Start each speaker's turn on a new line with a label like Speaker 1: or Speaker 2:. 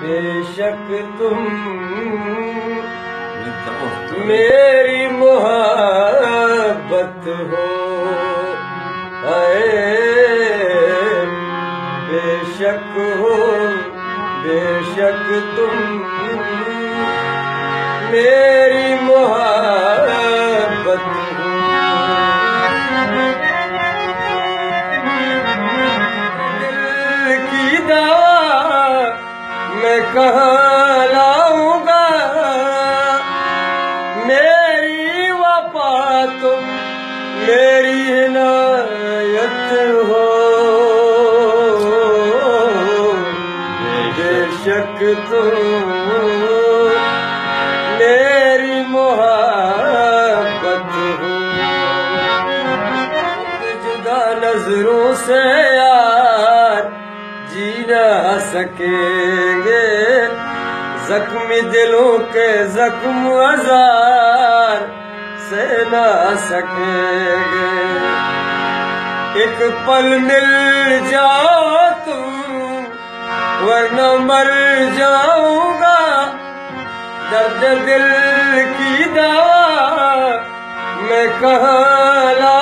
Speaker 1: बेशक तुम मेरी मोहब्बत हो, आए बेशक हो, बेशक तुम मेरी मोहब्बत हो। दिल की दवा मैं कहाँ लाऊंगा, मेरी वफा तुम मेरी इनायत हो। बेशक तुम मेरी मोहब्बत हो। जुदा नजरों से यार जी ना सकेंगे, जख्मी दिलों के जख्म हजार से ना सकेंगे। एक पल मिल जाओ तुम वरना मर जाऊंगा, दर्द दिल की दवा मैं कहाँ ला